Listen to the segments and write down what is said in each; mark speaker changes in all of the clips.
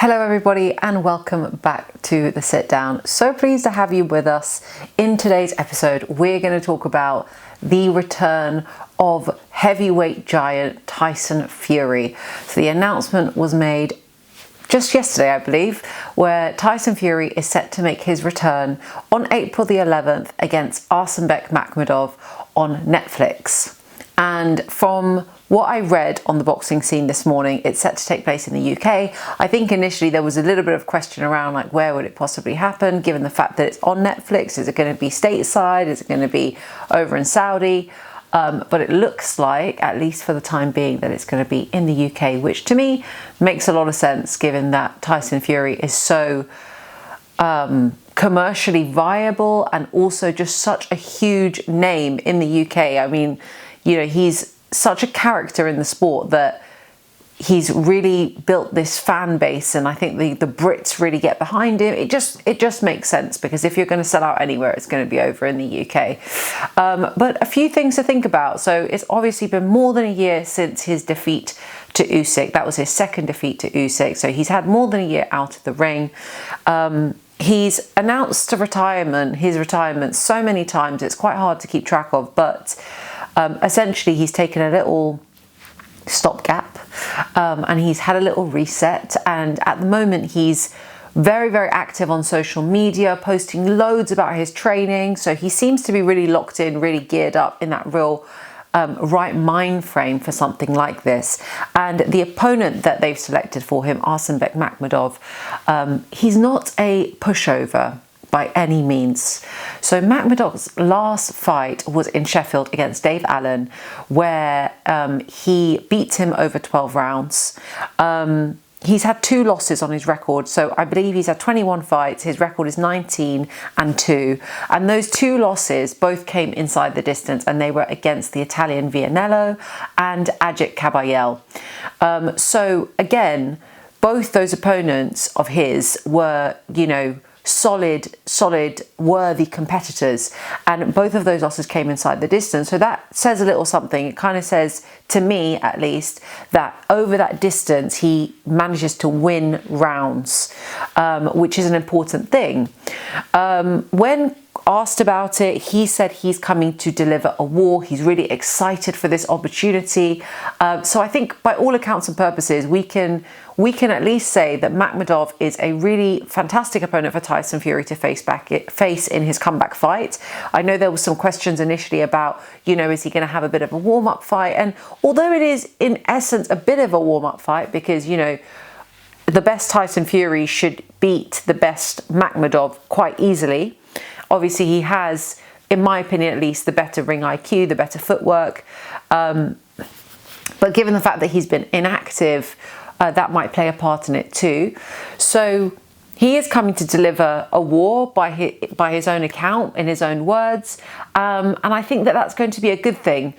Speaker 1: Hello everybody and welcome back to The Sit Down. So pleased to have you with us. In today's episode, we're going to talk about the return of heavyweight giant Tyson Fury. So the announcement was made just yesterday, I believe, where Tyson Fury is set to make his return on April the 11th against Makhmudov on Netflix. And from what I read on the boxing scene this morning, it's set to take place in the UK. I think initially there was a little bit of question around like where would it possibly happen, given the fact that it's on Netflix. Is it going to be stateside? Is it going to be over in Saudi? But it looks like, at least for the time being, that it's going to be in the UK, which to me makes a lot of sense given that Tyson Fury is so commercially viable and also just such a huge name in the UK. I mean, you know, he's such a character in the sport that he's really built this fan base, and I think the Brits really get behind him. It just makes sense, because if you're going to sell out anywhere, it's going to be over in the UK. But a few things to think about. So it's obviously been more than a year since his defeat to Usyk. That was his second defeat to Usyk, so he's had more than a year out of the ring. He's announced his retirement so many times, it's quite hard to keep track of, but essentially he's taken a little stopgap and he's had a little reset, and at the moment he's very, very active on social media, posting loads about his training. So he seems to be really locked in, really geared up in that real right mind frame for something like this. And the opponent that they've selected for him, Makhmudov, he's not a pushover by any means. So Makhmudov's last fight was in Sheffield against Dave Allen, where he beat him over 12 rounds. He's had 2 losses on his record. So I believe he's had 21 fights. His record is 19-2. And those 2 losses both came inside the distance, and they were against the Italian Vianello and Ajit Kabayel. So again, both those opponents of his were, you know, solid, worthy competitors, and both of those losses came inside the distance. So that says a little something. It kind of says, to me at least, that over that distance he manages to win rounds, which is an important thing. When asked about it, he said he's coming to deliver a war. He's really excited for this opportunity. So I think by all accounts and purposes, we can at least say that Makhmudov is a really fantastic opponent for Tyson Fury to face in his comeback fight. I know there was some questions initially about, you know, is he going to have a bit of a warm-up fight? And although it is in essence a bit of a warm-up fight, because, you know, the best Tyson Fury should beat the best Makhmudov quite easily. Obviously, he has, in my opinion at least, the better ring IQ, the better footwork. But given the fact that he's been inactive, that might play a part in it too. So he is coming to deliver a war by his own account, in his own words. And I think that that's going to be a good thing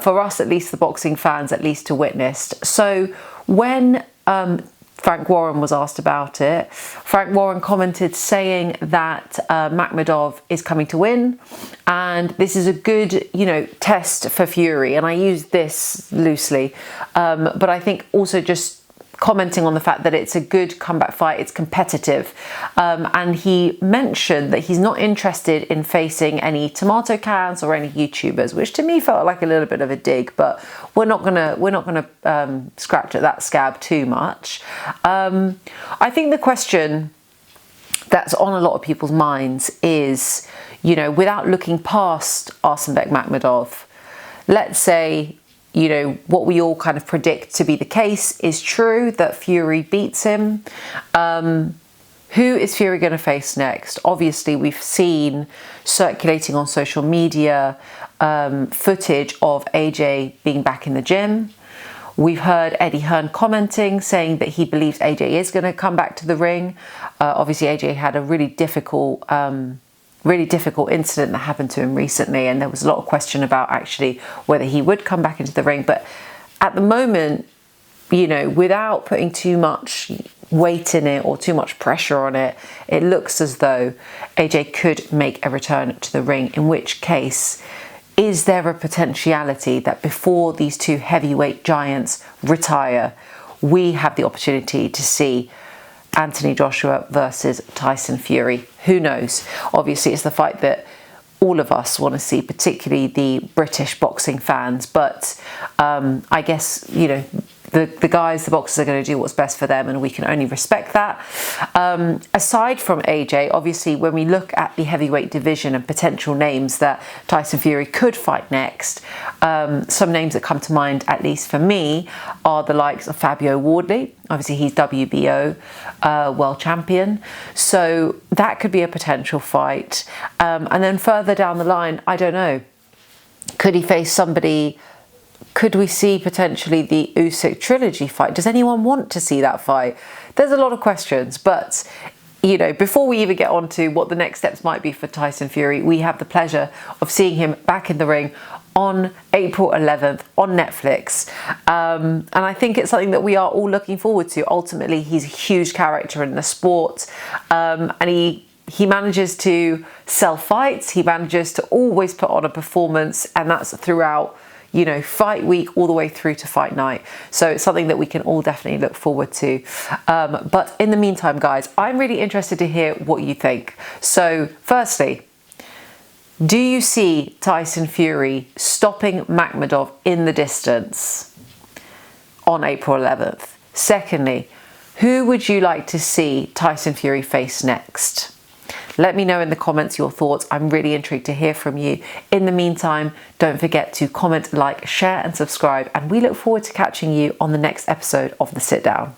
Speaker 1: for us, at least the boxing fans, at least to witness. So when Frank Warren was asked about it, Frank Warren commented saying that Makhmudov is coming to win, and this is a good, you know, test for Fury. And I use this loosely, but I think also just commenting on the fact that it's a good comeback fight, it's competitive. And he mentioned that he's not interested in facing any tomato cans or any YouTubers, which to me felt like a little bit of a dig, but we're not gonna scratch at that scab too much. I think the question that's on a lot of people's minds is, you know, without looking past Makhmudov, let's say, you know, what we all kind of predict to be the case is true, that Fury beats him. Who is Fury going to face next? Obviously, we've seen circulating on social media footage of AJ being back in the gym. We've heard Eddie Hearn commenting, saying that he believes AJ is going to come back to the ring. Obviously, AJ had a really difficult incident that happened to him recently, and there was a lot of question about actually whether he would come back into the ring. But at the moment, you know, without putting too much weight in it or too much pressure on it, it looks as though AJ could make a return to the ring, in which case, is there a potentiality that before these 2 heavyweight giants retire, we have the opportunity to see Anthony Joshua versus Tyson Fury. Who knows? Obviously, it's the fight that all of us want to see, particularly the British boxing fans. But I guess, you know, the guys, the boxers are going to do what's best for them, and we can only respect that. Aside from AJ, obviously, when we look at the heavyweight division and potential names that Tyson Fury could fight next, some names that come to mind, at least for me, are the likes of Fabio Wardley. Obviously, he's WBO world champion, so that could be a potential fight. And then further down the line, I don't know, could he face somebody? Could we see potentially the Usyk trilogy fight? Does anyone want to see that fight? There's a lot of questions, but you know, before we even get on to what the next steps might be for Tyson Fury, we have the pleasure of seeing him back in the ring on April 11th on Netflix. And I think it's something that we are all looking forward to. Ultimately, he's a huge character in the sport, and he manages to sell fights. He manages to always put on a performance, and that's throughout, you know, fight week all the way through to fight night. So it's something that we can all definitely look forward to. But in the meantime, guys, I'm really interested to hear what you think. So firstly, do you see Tyson Fury stopping Makhmudov in the distance on April 11th? Secondly, who would you like to see Tyson Fury face next? Let me know in the comments your thoughts. I'm really intrigued to hear from you. In the meantime, don't forget to comment, like, share and subscribe, and we look forward to catching you on the next episode of The Sit Down.